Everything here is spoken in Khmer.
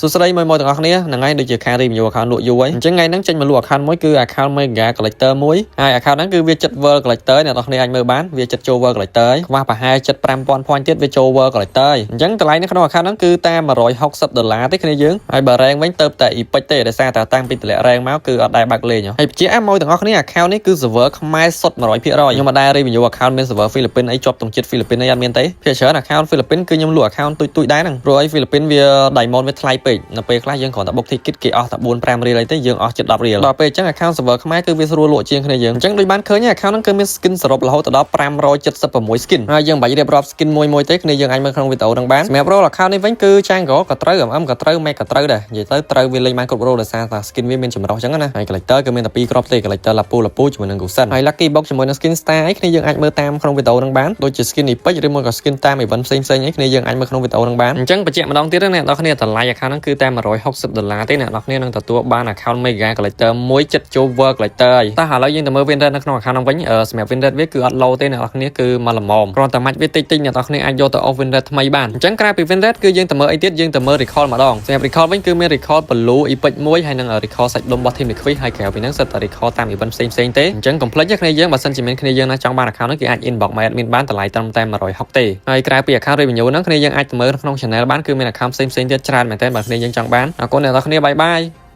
สุดท้ายมวยต่างគ្នានឹងឯងដូចជាខាង review account លក់យូរហើយអញ្ចឹងថ្ងៃហ្នឹងចេញមកលក់ account មួយគឺ account Mega Collector មួយហើយ account ហ្នឹងគឺវាចិត្ត World Collector អ្នកនរគ្នាអាចមើលបានវាចិត្តចូល World Collector ហើយខ្វះប្រហែល75,000 point ទៀតវាចូល World Collector អញ្ចឹងតម្លៃនៅក្នុង account ហ្នឹងគឺតាម$160ទេគ្នាយើងហើយបើ rank វិញទៅតែ epic ទេដោយសារតែតាំងពីតម្លាក់ rank មកគឺអត់ដែរបាក់លេងហើយបញ្ជាក់មកទាំងអស់គ្នា account នេះគឺ server ខ្មែរសុទ្ធ 100% ខ្ញុំមិនដែរ review account មាន server ហ្វីលីពីនអីជាប់ទងជាតិហ្វីលីពីនអីអត់មានទេភាគច្រើន account ហ្វីលីពីនគឺខ្ញុំលក់ account ទុយដែរហ្នឹងព្រោះអីហ្វីលីពីនវា diamond វាថ្លៃពេកនៅពេលខ្លះយើងគ្រាន់តែបុក ticket គេអស់តែ 4-5 រៀលអីទេយើងអស់ជិត 10 រៀលដល់ពេលអញ្ចឹង account server ខ្មែរគឺវាស្រួលលក់ជាងគ្នាយើងអញ្ចឹងដូចបានឃើញ account ហ្នឹងគឺមាន skin សរុបរហូតដល់576 skin ហើយយើងមិនបាច់រៀបរាប់ skin មួយទេគ្នាយើងអាចមើលក្នុងវីដេអូហ្នឹងបានសម្រាប់ role account នេះវិញគឺ Jungle ក៏ត្រូវ MM ក៏ត្រូវ Meg ក៏ត្រូវដែរនិយាយទៅត្រូវវាលេងបានគ្រប់ role ដោយសារតែ skin វាមានចម្រុះអញ្ចឹងណាហើយ collector គឺមានតែ2គ្រាប់ទេ collector លាពូជាមួយនឹង Gusen ហើយ lucky box ជាមួយនឹង skin star អីគ្នាយើងអាចមើលតាមក្នុងវីដេអូហ្នឹងបានដូចជា skin epic ឬមួយក៏ skin តាម event ផ្សេងៗអីគ្នាយើងអាចមើលក្នុងវីដេអូហ្នឹងបានអញ្ចឹងបញ្ជាក់ម្ដងទៀតណាអ្នកនរគ្នាតម្លៃ account ហ្នឹងគឺតែ$160ទេអ្នកនរគ្នានឹងទទួលបាន account Mega Collector មួយចិត្តចូល World Collector ហើយតោះឥឡូវយើងទៅមើល win rate នៅក្នុង account ហ្នឹងវិញសម្រាប់ win rate វាគឺអត់ low ទេអ្នកនរគ្នាគឺមកល្មមគ្រាន់តែមាច់វាតិចអ្នកនរគ្នាអាចយកទៅ off win rate ថ្មីបានអញ្ចឹងក្រៅពី win rate គឺយើងទៅមើលអីទៀតយើងទៅមើល recall ម្ដងសម្រាប់ recall វិញគឺមាន recall blue epic មួយហើយនឹង recall សាច់ដុំរបស់ team liquid ហើយក្រៅពីហ្នឹងសិតតែ recall តាម event ផ្សេងៗទេអញ្ចឹង complete គ្នាយើងបើសិនជាមានគ្នាយើងណាចង់បាន account ហ្នឹងគឺអាច inbox មក admin បានតម្លៃត្រឹមតែ160ទេហើយក្រៅពី account review ហ្នឹងគ្នាយើងអាចទៅមើលក្នុង channel បានគឺមាន account ផ្សេងៗទៀតច្រើនមែនតើបើគ្នាយើងចង់បានអរគុណអ្នកនរគ្នាបាយបាយ